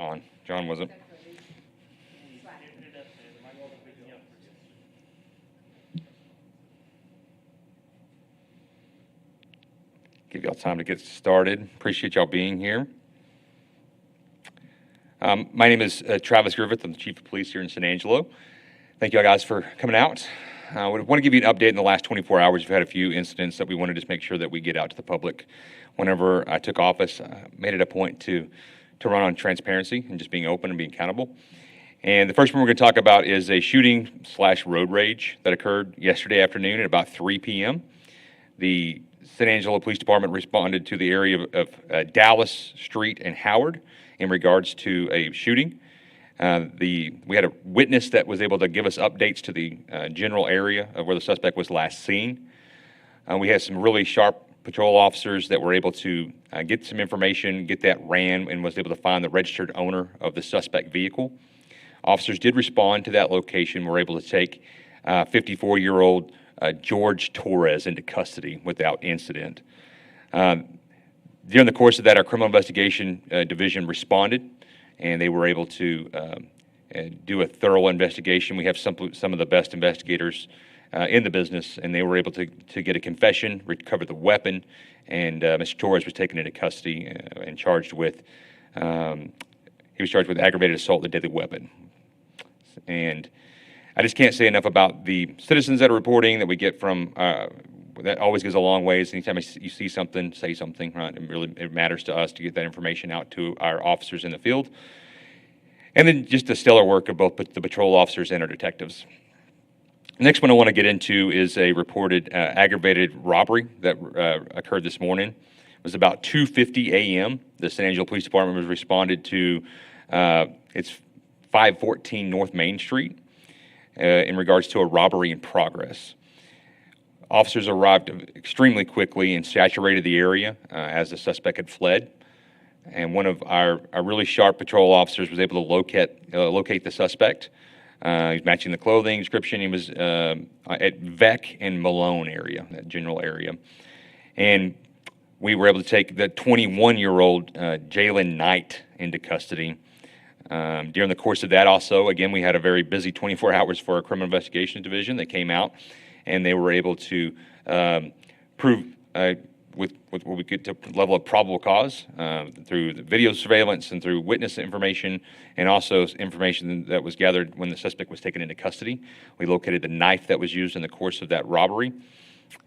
on. John wasn't. Give y'all time to get started. Appreciate y'all being here. My name is Travis Griffith. I'm the Chief of Police here in San Angelo. Thank you all guys for coming out. I want to give you an update in the last 24 hours. We've had a few incidents that we wanted to just make sure that we get out to the public. Whenever I took office, I made it a point to run on transparency and just being open and being accountable. And the first one we're going to talk about is a shooting/road rage that occurred yesterday afternoon at about 3 p.m. The San Angelo Police Department responded to the area of Dallas Street and Howard in regards to a shooting. We had a witness that was able to give us updates to the general area of where the suspect was last seen. We had some really sharp patrol officers that were able to get some information, get that ran, and was able to find the registered owner of the suspect vehicle. Officers did respond to that location, were able to take 54-year-old George Torres into custody without incident. During the course of that, our criminal investigation division responded, and they were able to do a thorough investigation. We have some of the best investigators in the business, and they were able to get a confession, recover the weapon, and Mr. Torres was taken into custody and charged with, he was charged with aggravated assault with a deadly weapon. And I just can't say enough about the citizens that are reporting that we get from, that always goes a long ways. Anytime you see something, say something, right? It matters to us to get that information out to our officers in the field. And then just the stellar work of both the patrol officers and our detectives. The next one I want to get into is a reported aggravated robbery that occurred this morning. It was about 2:50 a.m. The San Angelo Police Department was responded to, it's 514 North Main Street in regards to a robbery in progress. Officers arrived extremely quickly and saturated the area as the suspect had fled. And one of our really sharp patrol officers was able to locate the suspect. He's matching the clothing description. He was at Vec and Malone area, that general area. And we were able to take the 21-year-old Jalen Knight into custody. During the course of that also, again, we had a very busy 24 hours for our criminal investigations division. They came out and they were able to prove with what we could to level of probable cause through the video surveillance and through witness information, and also information that was gathered when the suspect was taken into custody. We located the knife that was used in the course of that robbery,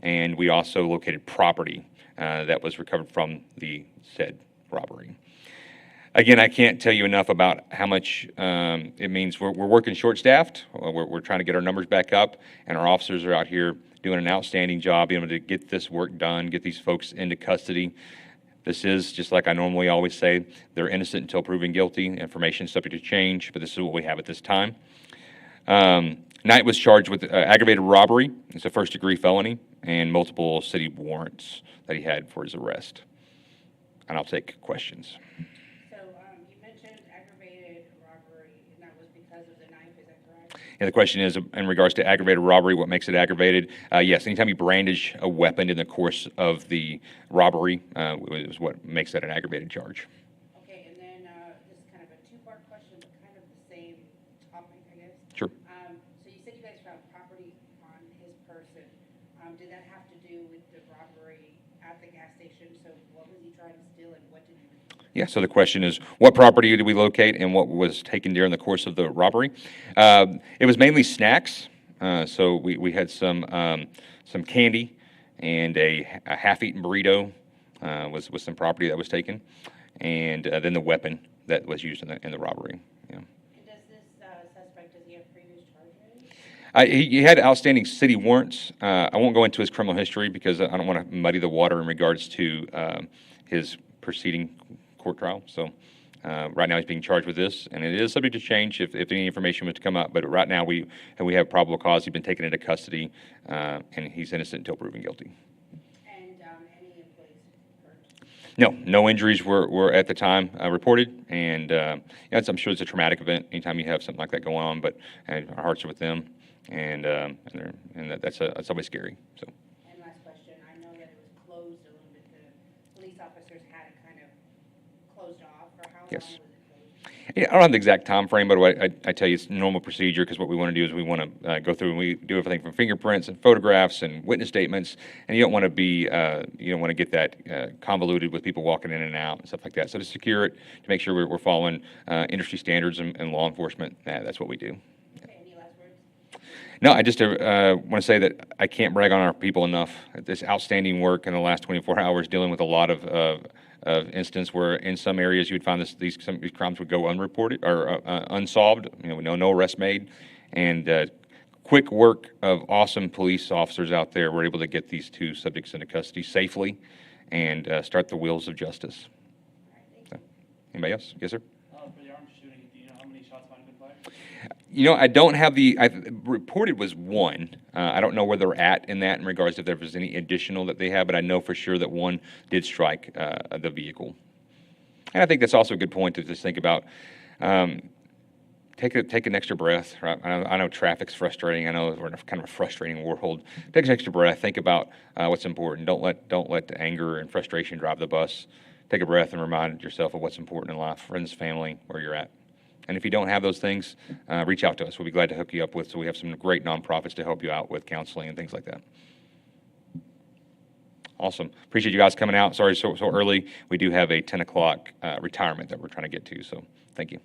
and we also located property that was recovered from the said robbery. Again, I can't tell you enough about how much it means. We're working short-staffed. We're trying to get our numbers back up, and our officers are out here doing an outstanding job, being able to get this work done, get these folks into custody. This is, just like I normally always say, they're innocent until proven guilty. Information is subject to change, but this is what we have at this time. Knight was charged with aggravated robbery. It's a first-degree felony, and multiple city warrants that he had for his arrest. And I'll take questions. And the question is, in regards to aggravated robbery, what makes it aggravated? Yes, anytime you brandish a weapon in the course of the robbery is what makes that an aggravated charge. Okay, and then this is kind of a two-part question, but kind of the same topic, I guess. Sure. So you said you guys found property on his person. Did that have to do with the robbery at the gas station? So what was he trying to steal and what did he recover? Yeah, so the question is, what property did we locate and what was taken during the course of the robbery? It was mainly snacks. So we had some candy and a half-eaten burrito was some property that was taken, and then the weapon that was used in the robbery. Yeah. And does this suspect, does he have previous charges? He had outstanding city warrants. I won't go into his criminal history because I don't want to muddy the water in regards to his preceding court trial. So right now he's being charged with this, and it is subject to change if any information was to come up. But right now we have probable cause. He's been taken into custody, and he's innocent until proven guilty. And any employees hurt? No injuries were at the time reported, and I'm sure it's a traumatic event anytime you have something like that going on. But our hearts are with them, and that's always scary. So. And last question, I know that it was closed a little bit. The police officers had it kind of closed off, or how long was it closed? Yeah, I don't have the exact time frame, but what I tell you, it's normal procedure because what we want to do is we want to go through and we do everything from fingerprints and photographs and witness statements, and you don't want to be you don't want to get that convoluted with people walking in and out and stuff like that. So to secure it, to make sure we're following industry standards and law enforcement, that's what we do. Okay, any last words? No, I just want to say that I can't brag on our people enough. This outstanding work in the last 24 hours dealing with a lot of instances where in some areas you would find these crimes would go unreported or unsolved. No arrest made, and quick work of awesome police officers out there were able to get these two subjects into custody safely and start the wheels of justice. All right, thank So, anybody else? Yes, sir. For the armed shooting, do you know how many shots might have been fired? I don't have reported was one. I don't know where they're at in that in regards to if there was any additional that they have, but I know for sure that one did strike the vehicle. And I think that's also a good point to just think about. Take an extra breath. Right? I know traffic's frustrating. I know we're in a kind of a frustrating world. Take an extra breath. Think about what's important. Don't let the anger and frustration drive the bus. Take a breath and remind yourself of what's important in life, friends, family, where you're at. And if you don't have those things, reach out to us. We'll be glad to hook you up with. So we have some great nonprofits to help you out with counseling and things like that. Awesome. Appreciate you guys coming out. Sorry so early. We do have a 10 o'clock retirement that we're trying to get to. So thank you.